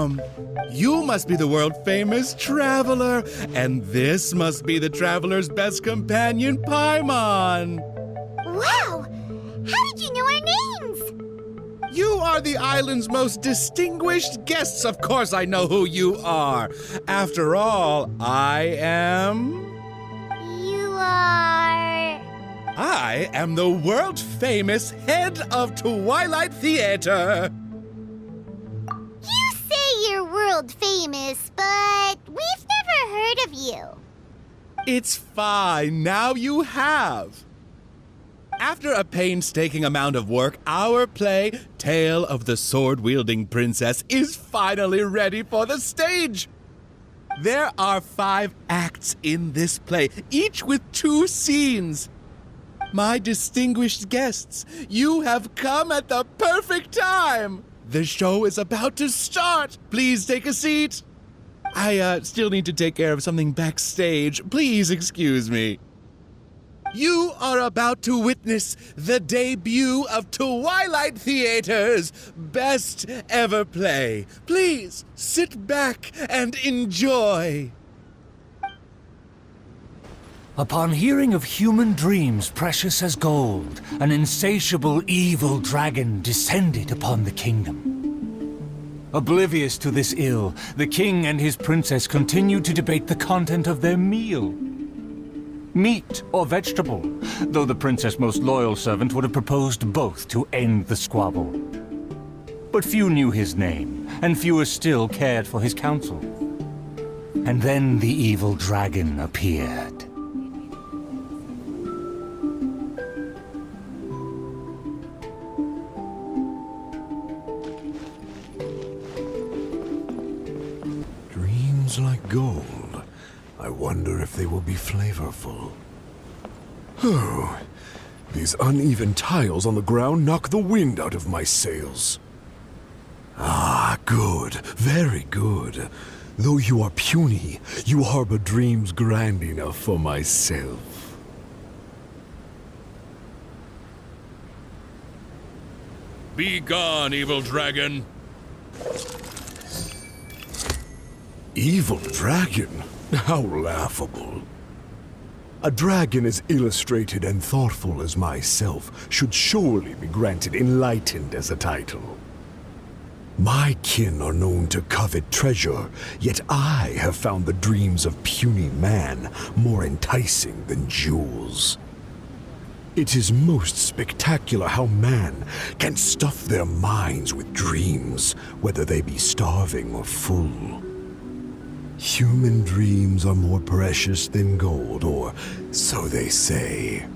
Welcome! You must be the world-famous traveler, and this must be the traveler's best companion, Paimon. Wow! How did you know our names? You are the island's most distinguished guests. Of course I know who you are. After all, I am the world-famous head of Twilight Theater. You say you're world famous, but we've never heard of you. It's fine. Now you have. After a painstaking amount of work, our play, Tale of the Sword-Wielding Princess, is finally ready for the stage. There are 5 acts in this play, each with 2 scenes. My distinguished guests, you have come at the perfect time. The show is about to start. Please take a seat. I still need to take care of something backstage. Please excuse me. You are about to witness the debut of Twilight Theater's best ever play. Please sit back and enjoy. Upon hearing of human dreams precious as gold, an insatiable evil dragon descended upon the kingdom. Oblivious to this ill, the king and his princess continued to debate the content of their meal. Meat or vegetable, though the princess' most loyal servant would have proposed both to end the squabble. But few knew his name, and fewer still cared for his counsel. And then the evil dragon appeared. Dreams like gold. I wonder if they will be flavorful. Oh, these uneven tiles on the ground knock the wind out of my sails. Ah, good, very good. Though you are puny, you harbor dreams grand enough for myself. Be gone, evil dragon. Evil dragon? How laughable. A dragon as illustrated and thoughtful as myself should surely be granted enlightened as a title. My kin are known to covet treasure, yet I have found the dreams of puny man more enticing than jewels. It is most spectacular how man can stuff their minds with dreams, whether they be starving or full. Human dreams are more precious than gold, or so they say.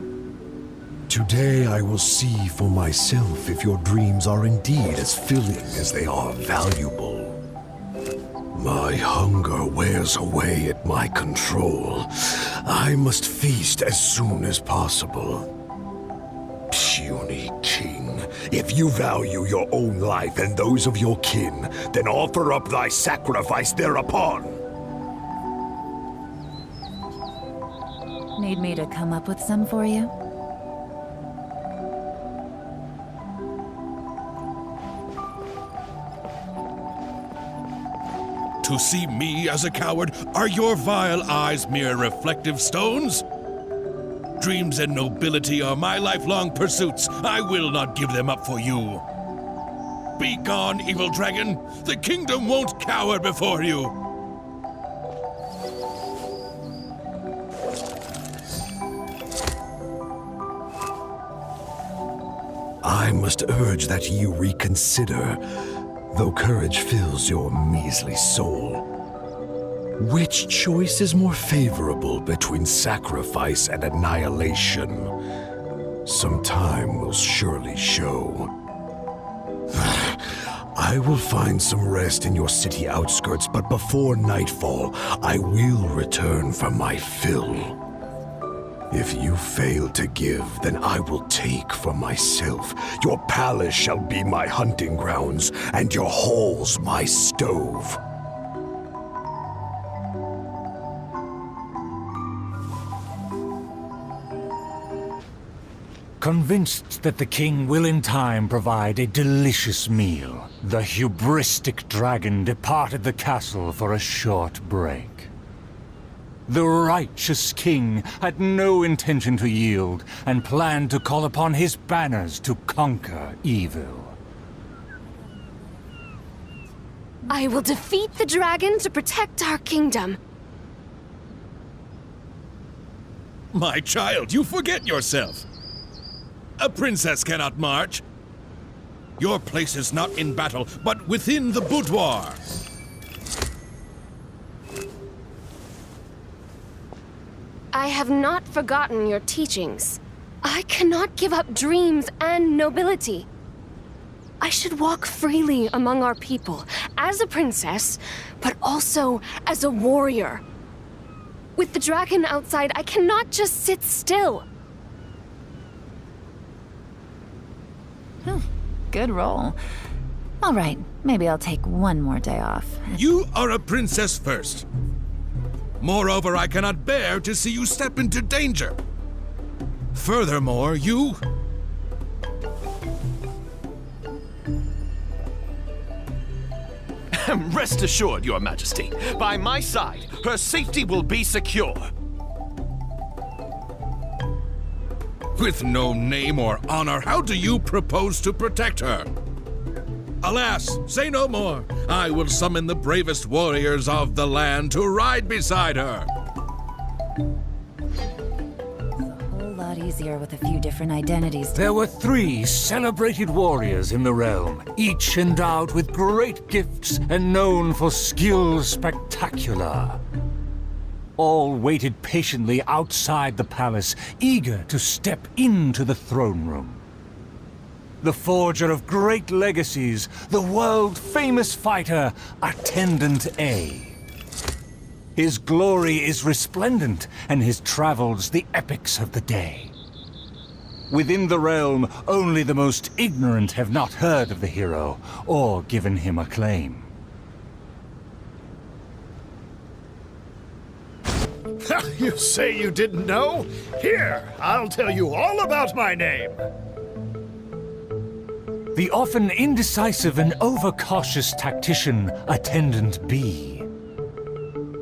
Today I will see for myself if your dreams are indeed as filling as they are valuable. My hunger wears away at my control. I must feast as soon as possible. Puny king, if you value your own life and those of your kin, then offer up thy sacrifice thereupon. Need me to come up with some for you? To see me as a coward, are your vile eyes mere reflective stones? Dreams and nobility are my lifelong pursuits. I will not give them up for you. Be gone, evil dragon. The kingdom won't cower before you. I must urge that you reconsider, though courage fills your measly soul. Which choice is more favorable between sacrifice and annihilation? Some time will surely show. I will find some rest in your city outskirts, but before nightfall, I will return for my fill. If you fail to give, then I will take for myself. Your palace shall be my hunting grounds, and your halls my stove. convinced that the king will in time provide a delicious meal, the hubristic dragon departed the castle for a short break. The righteous king had no intention to yield, and planned to call upon his banners to conquer evil. I will defeat the dragon to protect our kingdom. My child, you forget yourself. A princess cannot march. Your place is not in battle, but within the boudoir. I have not forgotten your teachings. I cannot give up dreams and nobility. I should walk freely among our people, as a princess, but also as a warrior. With the dragon outside, I cannot just sit still. Good roll. All right, maybe I'll take one more day off. You are a princess first. Moreover, I cannot bear to see you step into danger. Furthermore, you... Rest assured, Your Majesty, by my side, her safety will be secure. With no name or honor, how do you propose to protect her? Alas, say no more. I will summon the bravest warriors of the land to ride beside her. A whole lot easier with a few different identities. There were 3 celebrated warriors in the realm, each endowed with great gifts and known for skill spectacular. All waited patiently outside the palace, eager to step into the throne room. The forger of great legacies, the world-famous fighter, Attendant A. His glory is resplendent, and his travels the epics of the day. Within the realm, only the most ignorant have not heard of the hero, or given him acclaim. You say you didn't know? Here, I'll tell you all about my name. The often indecisive and overcautious tactician, Attendant B.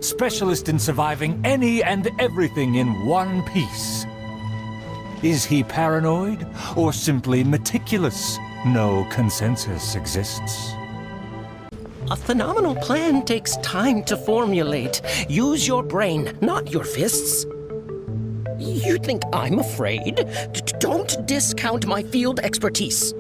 Specialist in surviving any and everything in one piece. Is he paranoid, or simply meticulous? No consensus exists. A phenomenal plan takes time to formulate. Use your brain, not your fists. You think I'm afraid? Don't discount my field expertise.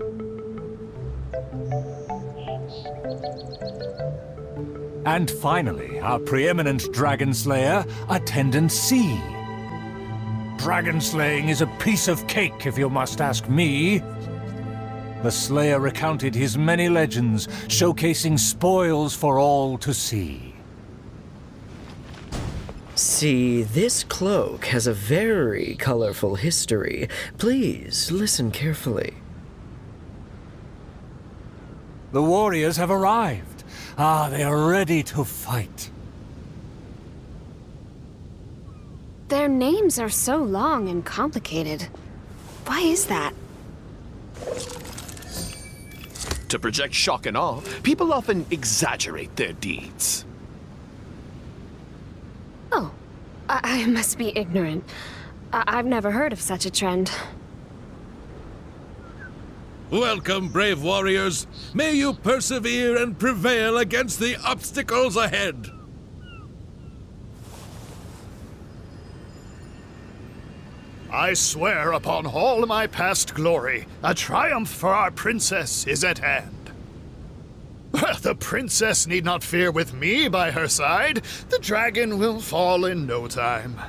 And finally, our preeminent dragon slayer, Attendant C. Dragon slaying is a piece of cake, if you must ask me. The slayer recounted his many legends, showcasing spoils for all to see. See, this cloak has a very colorful history. Please, listen carefully. The warriors have arrived. They are ready to fight. Their names are so long and complicated. Why is that? To project shock and awe, people often exaggerate their deeds. Oh, I must be ignorant. I've never heard of such a trend. Welcome, brave warriors. May you persevere and prevail against the obstacles ahead. I swear upon all my past glory, a triumph for our princess is at hand. The princess need not fear with me by her side. The dragon will fall in no time.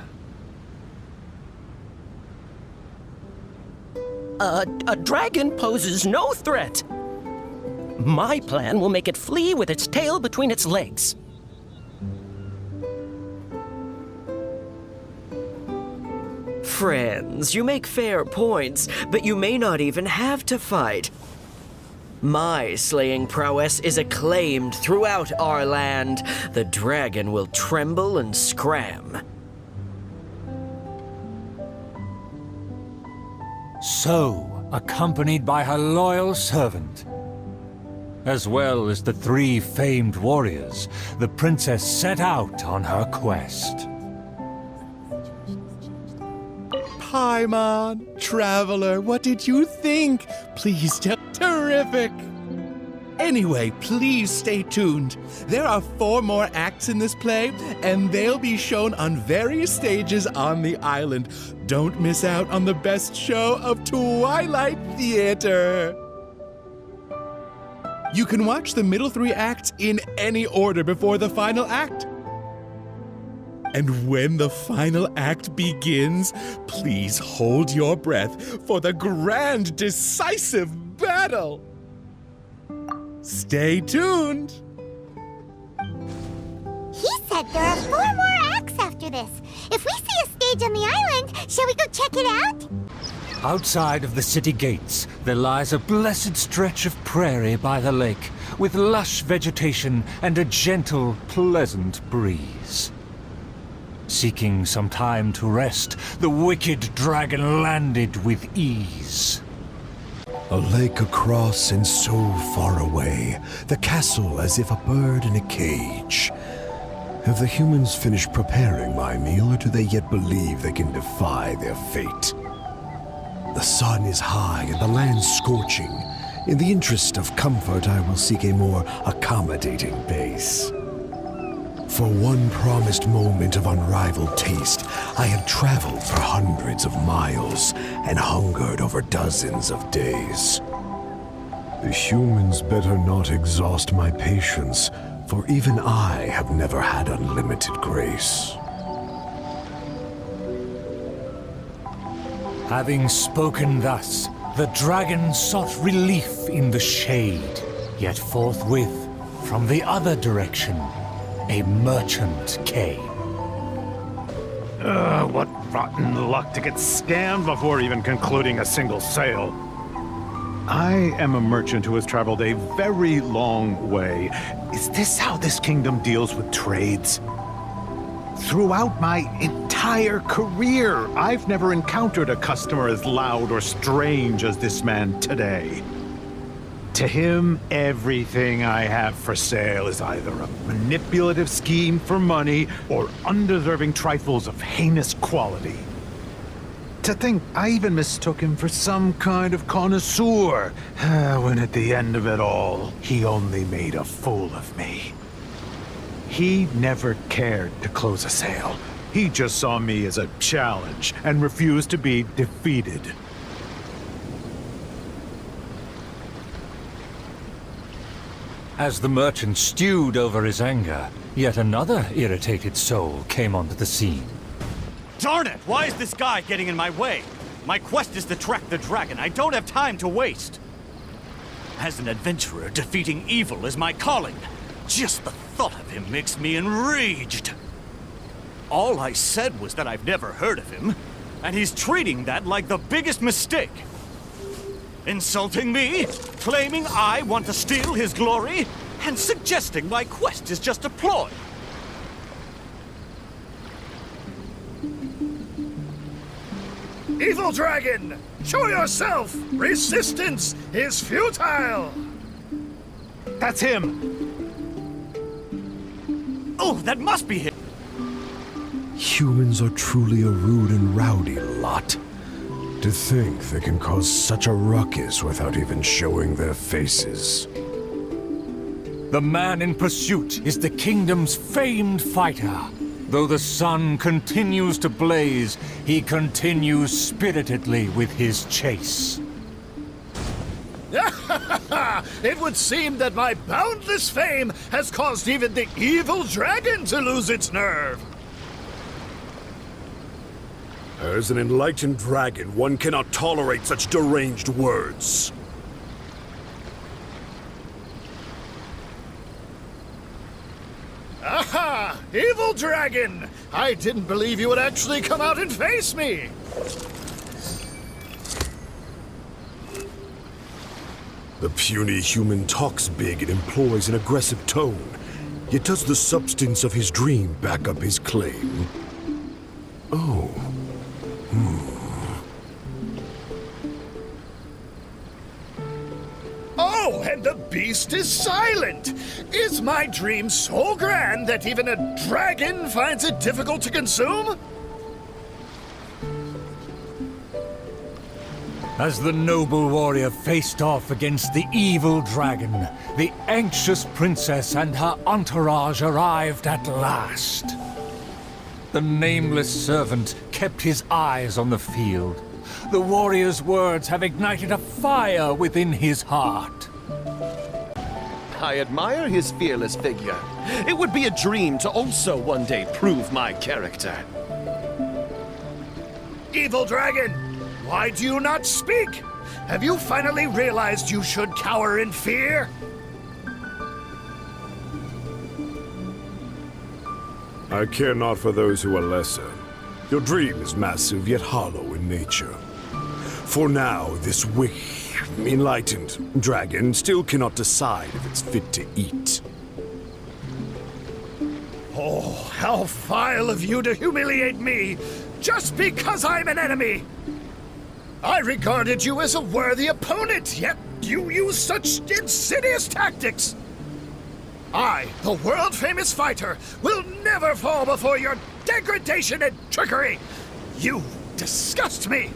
A dragon poses no threat. My plan will make it flee with its tail between its legs. Friends, you make fair points, but you may not even have to fight. My slaying prowess is acclaimed throughout our land. The dragon will tremble and scram. So, accompanied by her loyal servant, as well as the 3 famed warriors, the princess set out on her quest. Paimon, Traveler, what did you think? Please tell. Terrific! Anyway, please stay tuned. There are 4 more acts in this play, and they'll be shown on various stages on the island. Don't miss out on the best show of Twilight Theater. You can watch the middle 3 acts in any order before the final act. And when the final act begins, please hold your breath for the grand, decisive battle. Stay tuned. He said there are 4 more acts after this. If we see a stage on the island, shall we go check it out? Outside of the city gates, there lies a blessed stretch of prairie by the lake, with lush vegetation and a gentle, pleasant breeze. Seeking some time to rest, the wicked dragon landed with ease. A lake across and so far away, the castle as if a bird in a cage. Have the humans finished preparing my meal, or do they yet believe they can defy their fate? The sun is high and the land scorching. In the interest of comfort, I will seek a more accommodating base. For one promised moment of unrivaled taste, I have traveled for hundreds of miles and hungered over dozens of days. The humans better not exhaust my patience, for even I have never had unlimited grace. Having spoken thus, the dragon sought relief in the shade, yet forthwith, from the other direction, a merchant came. What rotten luck to get scammed before even concluding a single sale. I am a merchant who has traveled a very long way. Is this how this kingdom deals with trades? Throughout my entire career, I've never encountered a customer as loud or strange as this man today. To him, everything I have for sale is either a manipulative scheme for money or undeserving trifles of heinous quality. To think I even mistook him for some kind of connoisseur, when at the end of it all, he only made a fool of me. He never cared to close a sale. He just saw me as a challenge and refused to be defeated. As the merchant stewed over his anger, yet another irritated soul came onto the scene. Darn it! Why is this guy getting in my way? My quest is to track the dragon. I don't have time to waste. As an adventurer, defeating evil is my calling. Just the thought of him makes me enraged. All I said was that I've never heard of him, and he's treating that like the biggest mistake. Insulting me, claiming I want to steal his glory, and suggesting my quest is just a ploy. Evil dragon! Show yourself! Resistance is futile! That's him! Oh, that must be him! Humans are truly a rude and rowdy lot. To think they can cause such a ruckus without even showing their faces. The man in pursuit is the kingdom's famed fighter. Though the sun continues to blaze, he continues spiritedly with his chase. It would seem that my boundless fame has caused even the evil dragon to lose its nerve. As an enlightened dragon, one cannot tolerate such deranged words. Aha! Evil dragon! I didn't believe you would actually come out and face me! The puny human talks big and employs an aggressive tone. Yet does the substance of his dream back up his claim? beast is silent. Is my dream so grand that even a dragon finds it difficult to consume? As the noble warrior faced off against the evil dragon, the anxious princess and her entourage arrived at last. The nameless servant kept his eyes on the field. The warrior's words have ignited a fire within his heart. I admire his fearless figure. It would be a dream to also one day prove my character. Evil dragon, why do you not speak? Have you finally realized you should cower in fear? I care not for those who are lesser. Your dream is massive yet hollow in nature. For now, this enlightened dragon still cannot decide if it's fit to eat. Oh, how vile of you to humiliate me, just because I'm an enemy! I regarded you as a worthy opponent, yet you use such insidious tactics! I, the world-famous fighter, will never fall before your degradation and trickery! You disgust me!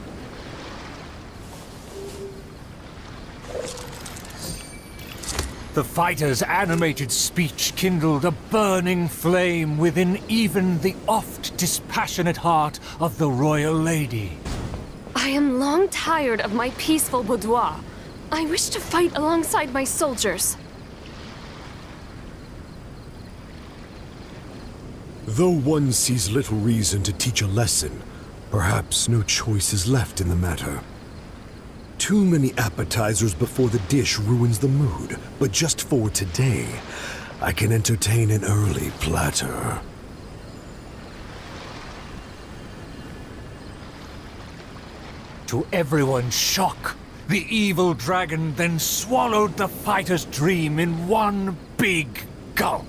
The fighter's animated speech kindled a burning flame within even the oft dispassionate heart of the royal lady. I am long tired of my peaceful boudoir. I wish to fight alongside my soldiers. Though one sees little reason to teach a lesson, perhaps no choice is left in the matter. Too many appetizers before the dish ruins the mood, but just for today, I can entertain an early platter. To everyone's shock, the evil dragon then swallowed the fighter's dream in one big gulp.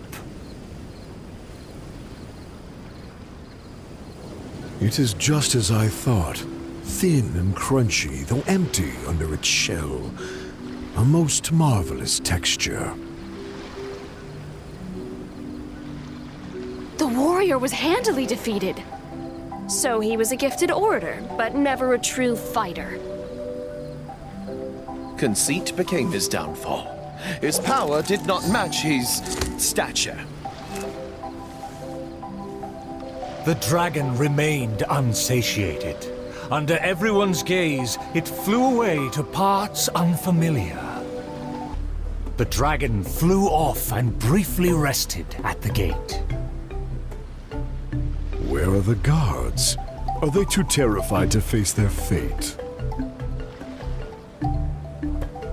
It is just as I thought. Thin and crunchy, though empty under its shell. A most marvelous texture. The warrior was handily defeated. So he was a gifted orator, but never a true fighter. Conceit became his downfall. His power did not match his stature. The dragon remained unsatiated. Under everyone's gaze, it flew away to parts unfamiliar. The dragon flew off and briefly rested at the gate. Where are the guards? Are they too terrified to face their fate?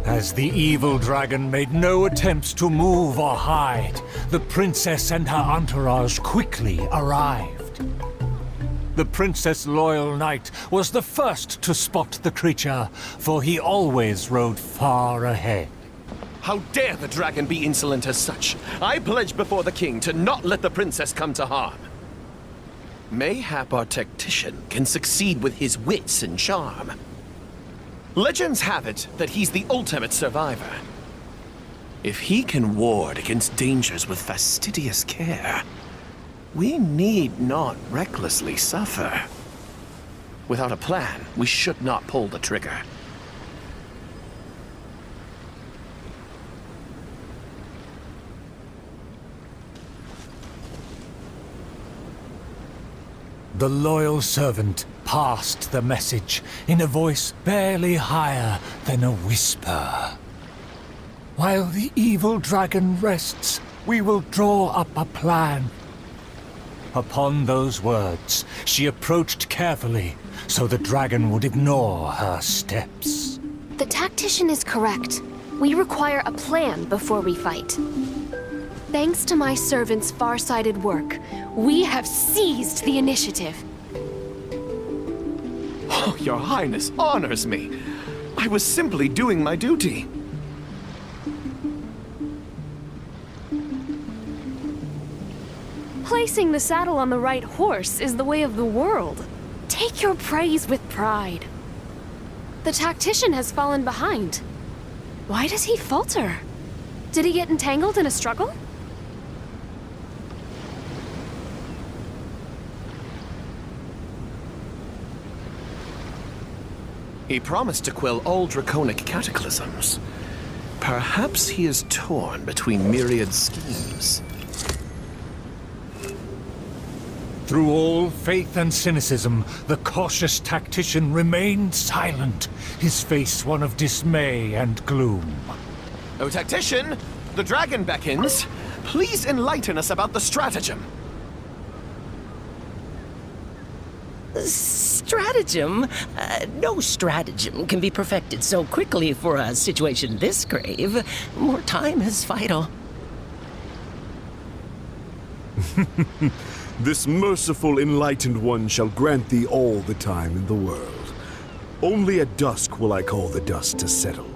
As the evil dragon made no attempts to move or hide, the princess and her entourage quickly arrived. The princess' loyal knight was the first to spot the creature, for he always rode far ahead. How dare the dragon be insolent as such? I pledge before the king to not let the princess come to harm. Mayhap our tactician can succeed with his wits and charm. Legends have it that he's the ultimate survivor. If he can ward against dangers with fastidious care, we need not recklessly suffer. Without a plan, we should not pull the trigger. The loyal servant passed the message in a voice barely higher than a whisper. While the evil dragon rests, we will draw up a plan. Upon those words, she approached carefully, so the dragon would ignore her steps. The tactician is correct. We require a plan before we fight. Thanks to my servant's far-sighted work, we have seized the initiative. Oh, Your Highness honors me. I was simply doing my duty. Placing the saddle on the right horse is the way of the world. Take your praise with pride. The tactician has fallen behind. Why does he falter? Did he get entangled in a struggle? He promised to quell all draconic cataclysms. Perhaps he is torn between myriad schemes. Through all faith and cynicism, the cautious tactician remained silent, his face one of dismay and gloom. Oh, tactician! The dragon beckons. Please enlighten us about the stratagem. Stratagem? No stratagem can be perfected so quickly for a situation this grave. More time is vital. This merciful enlightened one shall grant thee all the time in the world. Only at dusk will I call the dust to settle.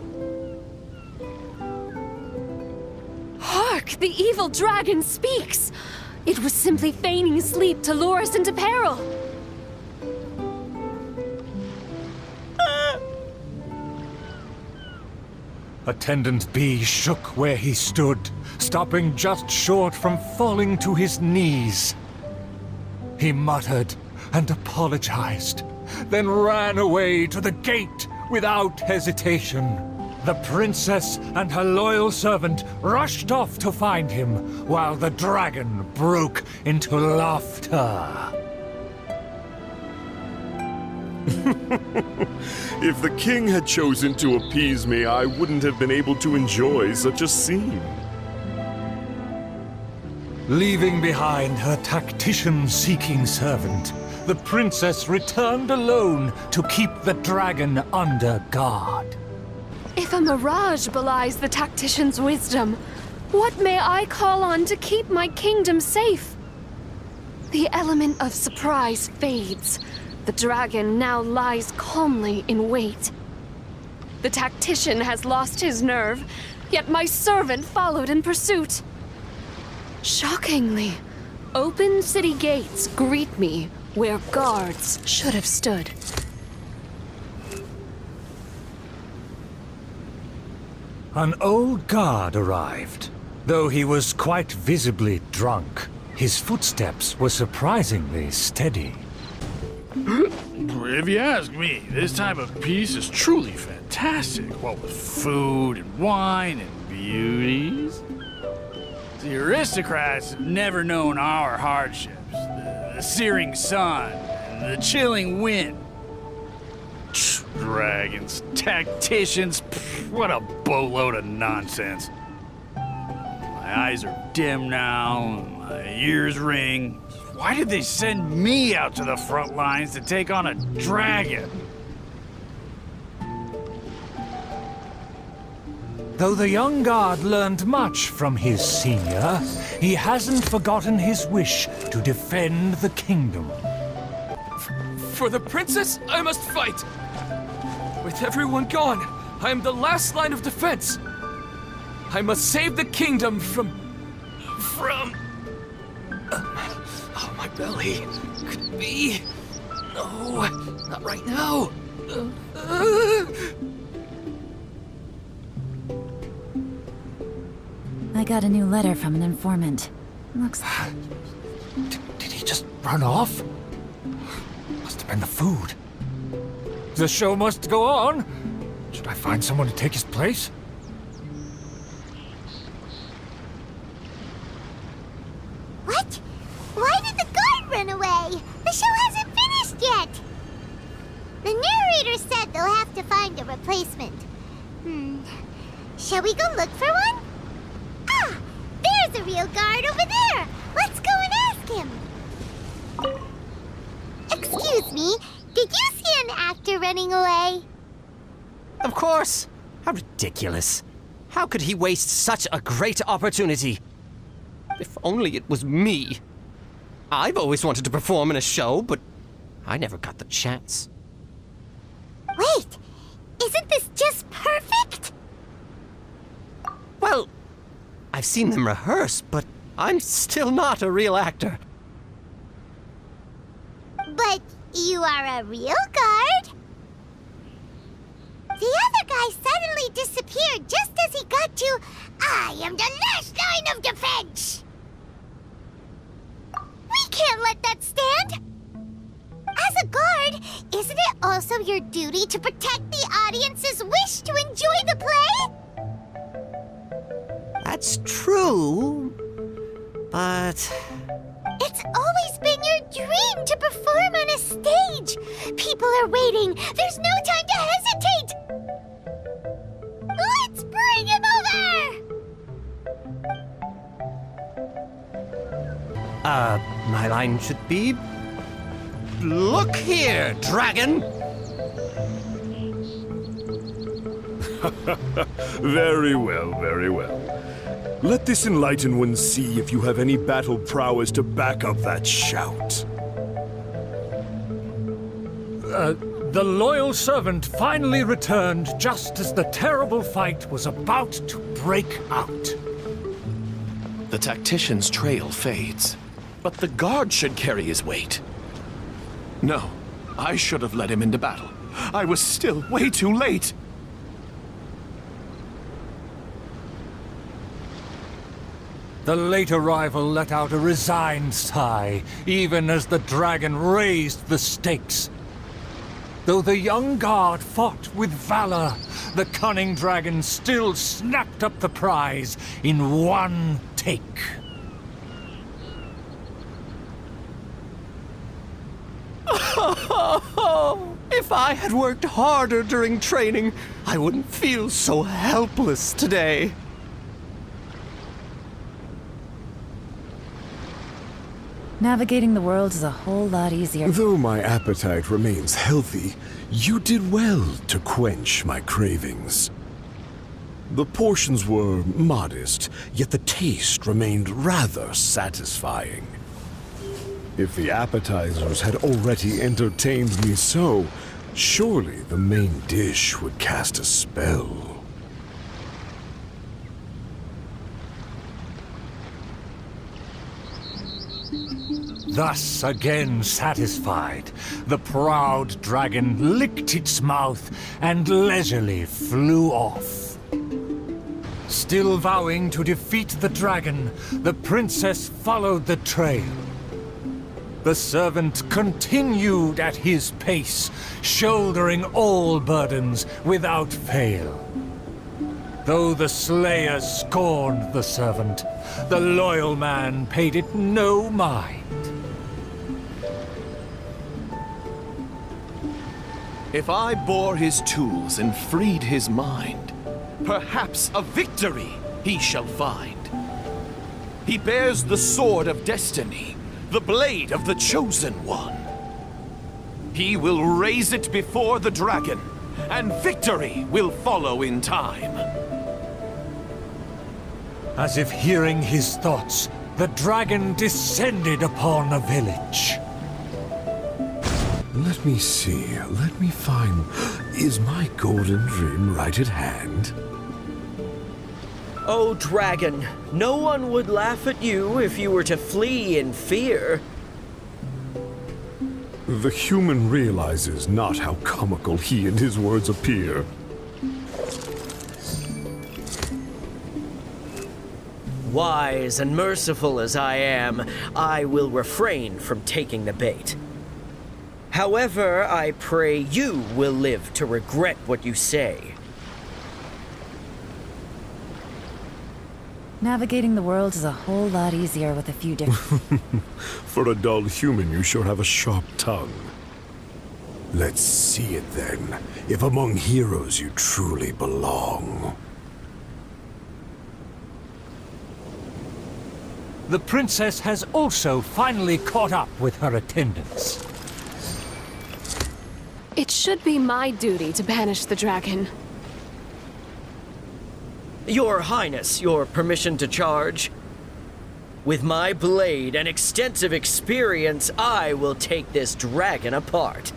Hark! The evil dragon speaks! It was simply feigning sleep to lure us into peril. Attendant B shook where he stood, stopping just short from falling to his knees. He muttered and apologized, then ran away to the gate without hesitation. The princess and her loyal servant rushed off to find him, while the dragon broke into laughter. If the king had chosen to appease me, I wouldn't have been able to enjoy such a scene. Leaving behind her tactician-seeking servant, the princess returned alone to keep the dragon under guard. If a mirage belies the tactician's wisdom, what may I call on to keep my kingdom safe? The element of surprise fades. The dragon now lies calmly in wait. The tactician has lost his nerve, yet my servant followed in pursuit. Shockingly, open city gates greet me where guards should have stood. An old guard arrived. Though he was quite visibly drunk, his footsteps were surprisingly steady. If you ask me, this time of peace is truly fantastic. What with food and wine and beauties. The aristocrats have never known our hardships. The searing sun and the chilling wind. Dragons, tacticians, what a boatload of nonsense. My eyes are dim now, my ears ring. Why did they send me out to the front lines to take on a dragon? Though the young guard learned much from his senior, he hasn't forgotten his wish to defend the kingdom. For the princess, I must fight! With everyone gone, I am the last line of defense. I must save the kingdom from... Oh, my belly. Could it be? No, not right now. I got a new letter from an informant. Looks like... Did he just run off? Must have been the food. The show must go on. Should I find someone to take his place? What? Why did the guard run away? The show hasn't finished yet. The narrator said they'll have to find a replacement. Shall we go look for one? Ah! There's a real guard over there! Let's go and ask him! Excuse me, did you see an actor running away? Of course! How ridiculous. How could he waste such a great opportunity? If only it was me. I've always wanted to perform in a show, but I never got the chance. Wait, isn't this just perfect? Well, I've seen them rehearse, but I'm still not a real actor. But you are a real guard? The other guy suddenly disappeared just as he got to I am the last line of defense! We can't let that stand! As a guard, isn't it also your duty to protect the audience's wish to enjoy the play? That's true, but... It's always been your dream to perform on a stage! People are waiting! There's no time to hesitate! Let's bring him over! My line should be... Look here, dragon! Very well, very well. Let this enlightened one see if you have any battle prowess to back up that shout. The loyal servant finally returned just as the terrible fight was about to break out. The tactician's trail fades, but the guard should carry his weight. No, I should have led him into battle. I was still way too late. The late arrival let out a resigned sigh, even as the dragon raised the stakes. Though the young guard fought with valor, the cunning dragon still snapped up the prize in one take. If I had worked harder during training, I wouldn't feel so helpless today. Navigating the world is a whole lot easier. Though my appetite remains healthy, you did well to quench my cravings. The portions were modest, yet the taste remained rather satisfying. If the appetizers had already entertained me so, surely the main dish would cast a spell. Thus, again satisfied, the proud dragon licked its mouth and leisurely flew off. Still vowing to defeat the dragon, the princess followed the trail. The servant continued at his pace, shouldering all burdens without fail. Though the slayer scorned the servant, the loyal man paid it no mind. If I bore his tools and freed his mind, perhaps a victory he shall find. He bears the sword of destiny, the blade of the chosen one. He will raise it before the dragon, and victory will follow in time. As if hearing his thoughts, the dragon descended upon a village. Let me see, let me find... Is my golden dream right at hand? Oh, dragon, no one would laugh at you if you were to flee in fear. The human realizes not how comical he and his words appear. Wise and merciful as I am, I will refrain from taking the bait. However, I pray you will live to regret what you say. Navigating the world is a whole lot easier with a few different... For a dull human, you sure have a sharp tongue. Let's see it then, if among heroes you truly belong. The princess has also finally caught up with her attendants. It should be my duty to banish the dragon. Your Highness, your permission to charge? With my blade and extensive experience, I will take this dragon apart.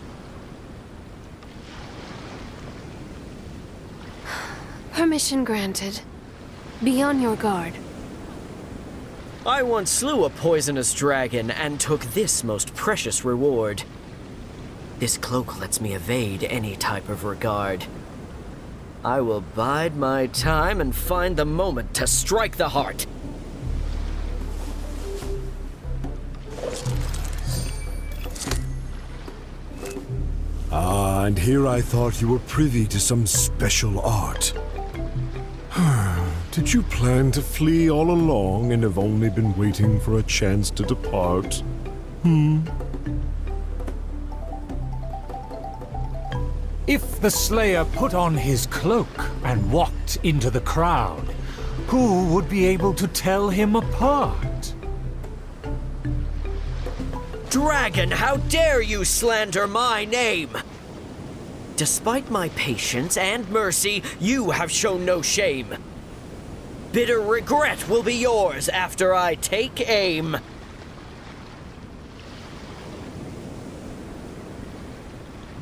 Permission granted. Be on your guard. I once slew a poisonous dragon and took this most precious reward. This cloak lets me evade any type of regard. I will bide my time and find the moment to strike the heart. Ah, and here I thought you were privy to some special art. Did you plan to flee all along and have only been waiting for a chance to depart? If the Slayer put on his cloak and walked into the crowd, who would be able to tell him apart? Dragon, how dare you slander my name? Despite my patience and mercy, you have shown no shame. Bitter regret will be yours after I take aim.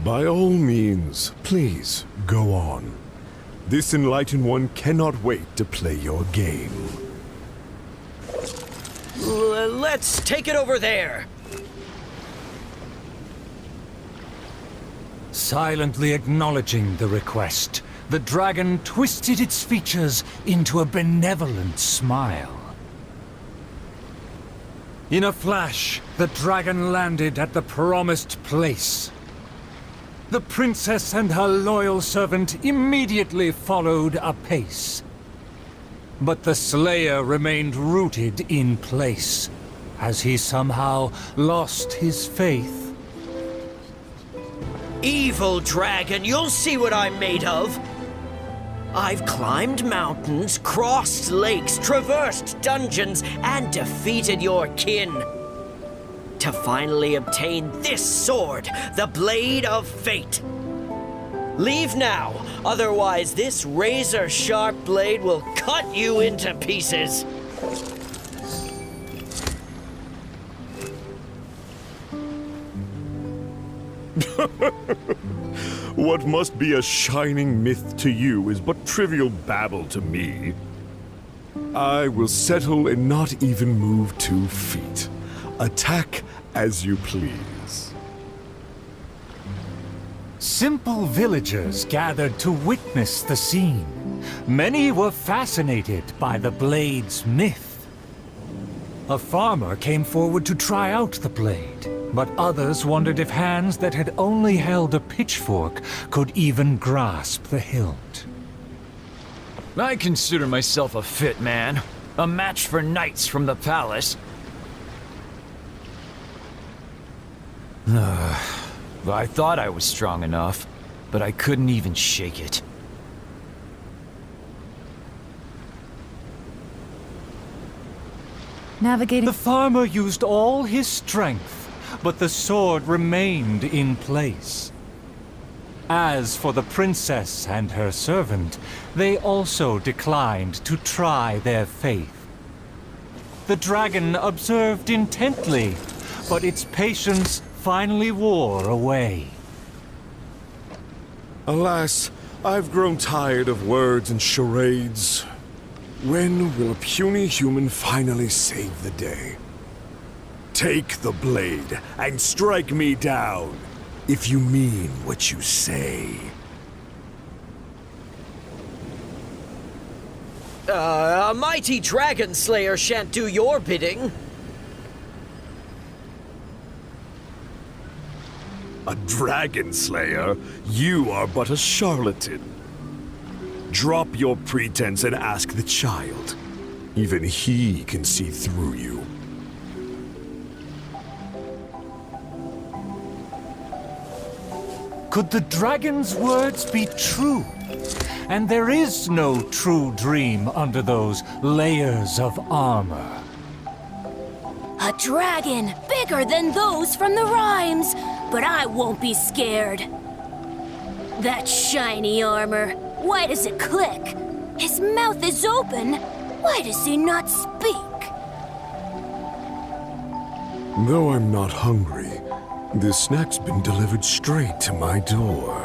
By all means, please, go on. This enlightened one cannot wait to play your game. Let's take it over there. Silently acknowledging the request, the dragon twisted its features into a benevolent smile. In a flash, the dragon landed at the promised place. The princess and her loyal servant immediately followed apace. But the Slayer remained rooted in place, as he somehow lost his faith. Evil dragon, you'll see what I'm made of. I've climbed mountains, crossed lakes, traversed dungeons, and defeated your kin. To finally obtain this sword, the Blade of Fate. Leave now, otherwise this razor-sharp blade will cut you into pieces. What must be a shining myth to you is but trivial babble to me. I will settle and not even move 2 feet. Attack as you please. Simple villagers gathered to witness the scene. Many were fascinated by the blade's myth. A farmer came forward to try out the blade, but others wondered if hands that had only held a pitchfork could even grasp the hilt. I consider myself a fit man. A match for knights from the palace. I thought I was strong enough, but I couldn't even shake it. Navigating. The farmer used all his strength, but the sword remained in place. As for the princess and her servant, they also declined to try their faith. The dragon observed intently, but its patience finally wore away. Alas, I've grown tired of words and charades. When will a puny human finally save the day? Take the blade and strike me down, if you mean what you say. A mighty dragon slayer shan't do your bidding. A dragon slayer? You are but a charlatan. Drop your pretense and ask the child. Even he can see through you. Could the dragon's words be true? And there is no true dream under those layers of armor. A dragon bigger than those from the rhymes, but I won't be scared. That shiny armor, why does it click? His mouth is open, why does he not speak? Though I'm not hungry, this snack's been delivered straight to my door.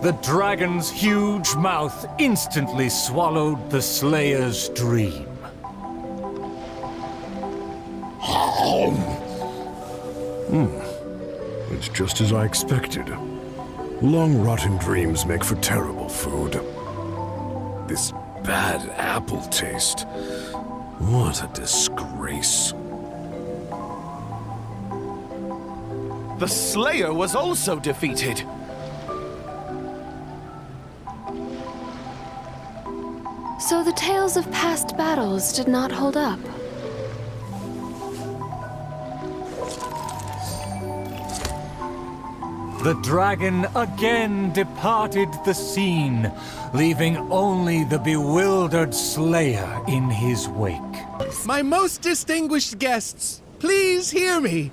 The dragon's huge mouth instantly swallowed the Slayer's dream. It's just as I expected. Long-rotten dreams make for terrible food. This bad apple taste. What a disgrace. The Slayer was also defeated. So the tales of past battles did not hold up. The dragon again departed the scene, leaving only the bewildered Slayer in his wake. My most distinguished guests, please hear me.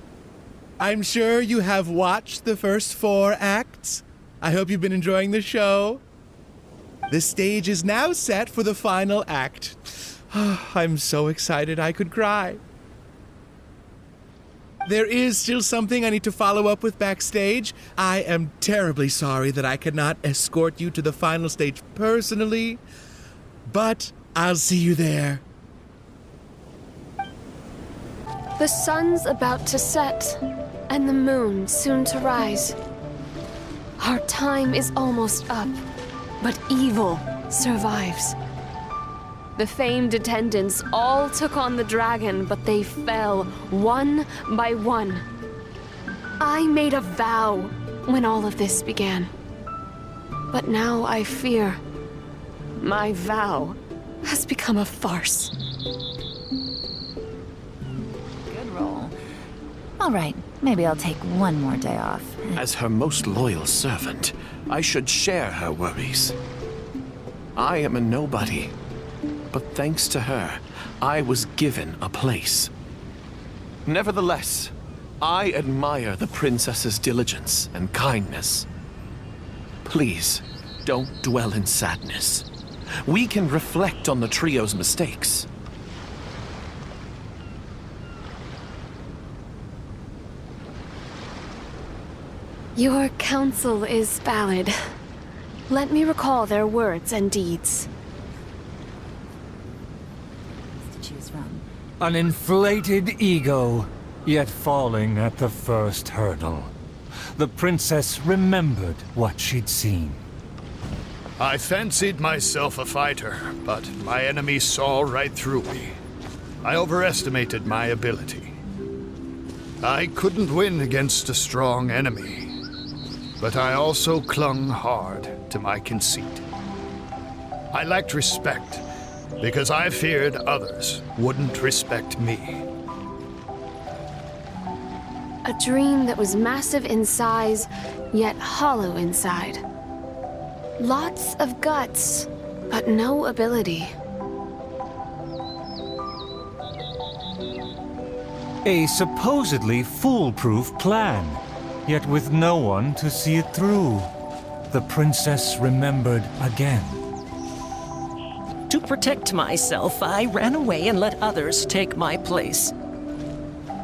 I'm sure you have watched the first 4 acts. I hope you've been enjoying the show. The stage is now set for the final act. I'm so excited I could cry. There is still something I need to follow up with backstage. I am terribly sorry that I cannot escort you to the final stage personally, but I'll see you there. The sun's about to set, and the moon soon to rise. Our time is almost up, but evil survives. The famed attendants all took on the dragon, but they fell one by one. I made a vow when all of this began. But now I fear my vow has become a farce. Good roll. All right, maybe I'll take one more day off. As her most loyal servant, I should share her worries. I am a nobody. But thanks to her, I was given a place. Nevertheless, I admire the princess's diligence and kindness. Please, don't dwell in sadness. We can reflect on the trio's mistakes. Your counsel is valid. Let me recall their words and deeds. An inflated ego, yet falling at the first hurdle. The princess remembered what she'd seen. I fancied myself a fighter, but my enemy saw right through me. I overestimated my ability. I couldn't win against a strong enemy, but I also clung hard to my conceit. I lacked respect, because I feared others wouldn't respect me. A dream that was massive in size, yet hollow inside. Lots of guts, but no ability. A supposedly foolproof plan, yet with no one to see it through. The princess remembered again. To protect myself, I ran away and let others take my place.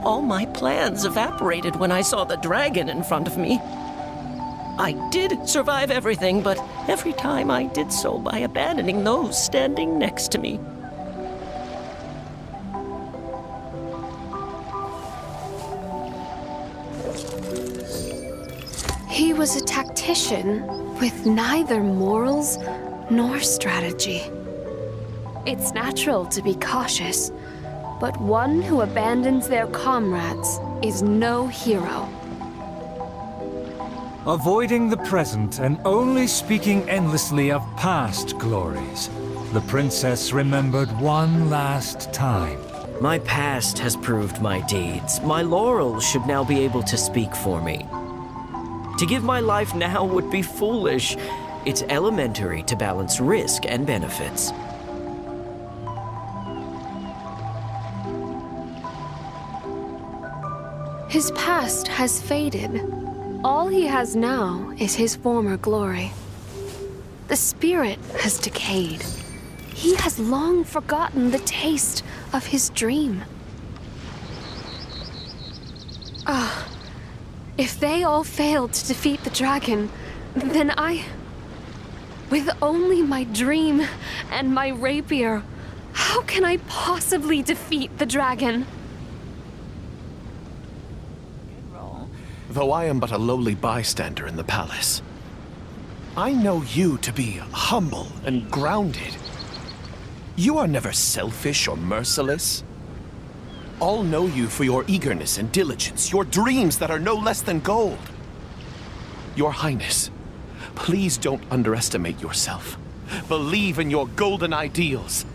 All my plans evaporated when I saw the dragon in front of me. I did survive everything, but every time I did so by abandoning those standing next to me. He was a tactician with neither morals nor strategy. It's natural to be cautious, but one who abandons their comrades is no hero. Avoiding the present and only speaking endlessly of past glories, the princess remembered one last time. My past has proved my deeds. My laurels should now be able to speak for me. To give my life now would be foolish. It's elementary to balance risk and benefits. His past has faded. All he has now is his former glory. The spirit has decayed. He has long forgotten the taste of his dream. If they all failed to defeat the dragon, then with only my dream and my rapier, how can I possibly defeat the dragon? Though I am but a lowly bystander in the palace, I know you to be humble and grounded. You are never selfish or merciless. All know you for your eagerness and diligence, your dreams that are no less than gold. Your Highness, please don't underestimate yourself. Believe in your golden ideals,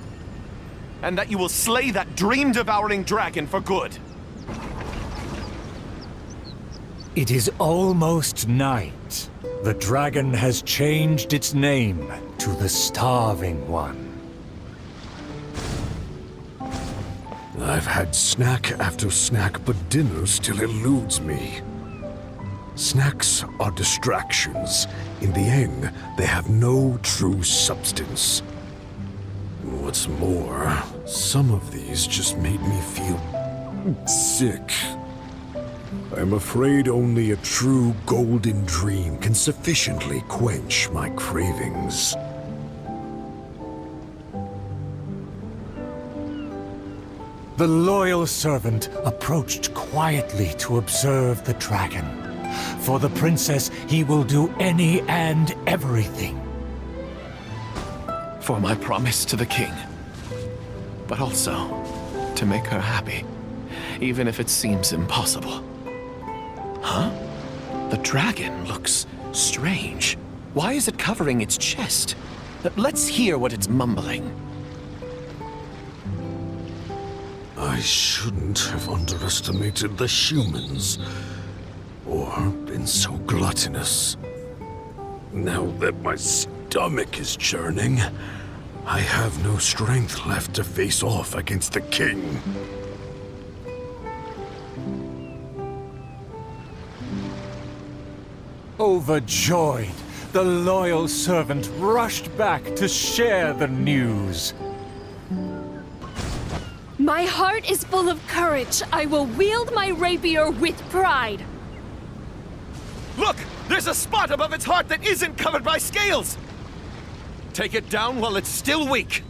and that you will slay that dream-devouring dragon for good. It is almost night. The dragon has changed its name to the Starving One. I've had snack after snack, but dinner still eludes me. Snacks are distractions. In the end, they have no true substance. What's more, some of these just made me feel sick. I'm afraid only a true golden dream can sufficiently quench my cravings. The loyal servant approached quietly to observe the dragon. For the princess, he will do any and everything. For my promise to the king, but also to make her happy, even if it seems impossible. Huh? The dragon looks strange. Why is it covering its chest? Let's hear what it's mumbling. I shouldn't have underestimated the humans, or been so gluttonous. Now that my stomach is churning, I have no strength left to face off against the king. Overjoyed, the loyal servant rushed back to share the news. My heart is full of courage. I will wield my rapier with pride. Look! There's a spot above its heart that isn't covered by scales! Take it down while it's still weak.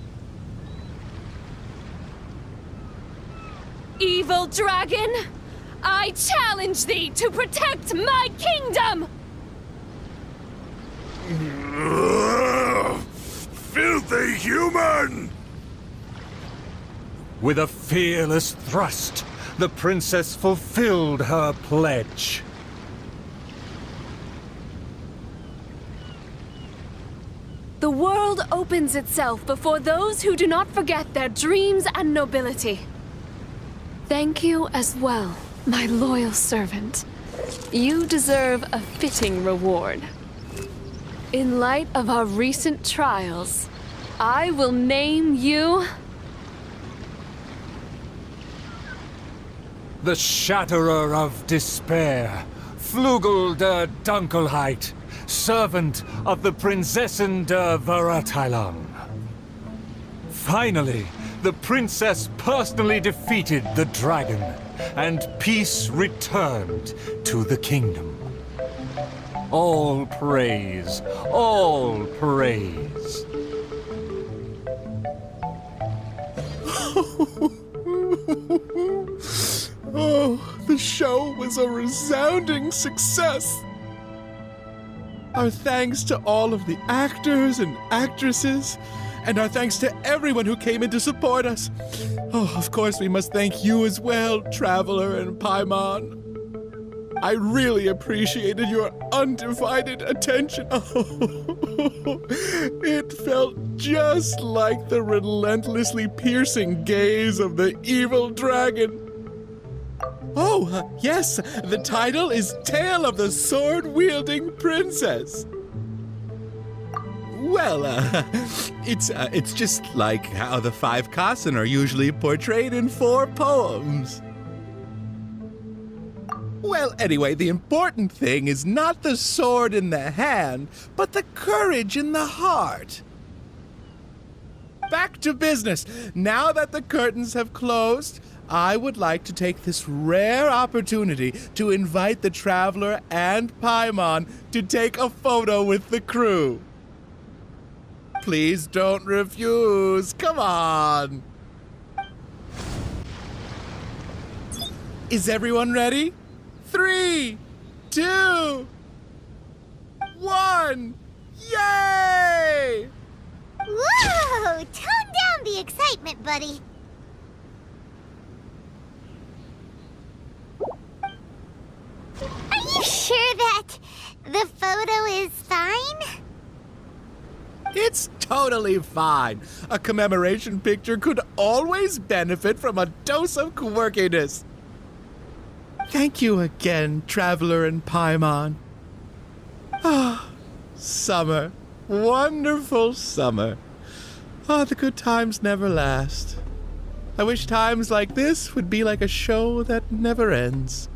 Evil dragon, I challenge thee to protect my kingdom! Filthy human! With a fearless thrust, the princess fulfilled her pledge. The world opens itself before those who do not forget their dreams and nobility. Thank you as well, my loyal servant. You deserve a fitting reward. In light of our recent trials, I will name you... The Shatterer of Despair, Flugel der Dunkelheit, servant of the Prinzessin der Veratailung. Finally, the princess personally defeated the dragon, and peace returned to the kingdom. All praise, all praise. Oh, the show was a resounding success. Our thanks to all of the actors and actresses, and our thanks to everyone who came in to support us. Oh, of course, we must thank you as well, Traveler and Paimon. I really appreciated your undivided attention. Oh, it felt just like the relentlessly piercing gaze of the evil dragon. Oh, yes, the title is Tale of the Sword-Wielding Princess. Well, it's just like how the 5 Kassen are usually portrayed in 4 poems. Well, anyway, the important thing is not the sword in the hand, but the courage in the heart. Back to business. Now that the curtains have closed, I would like to take this rare opportunity to invite the Traveler and Paimon to take a photo with the crew. Please don't refuse. Come on. Is everyone ready? 3, 2, 1. Yay! Whoa! Tone down the excitement, buddy. Are you sure that the photo is fine? It's totally fine. A commemoration picture could always benefit from a dose of quirkiness. Thank you again, Traveler and Paimon. Ah, summer. Wonderful summer. Ah, the good times never last. I wish times like this would be like a show that never ends.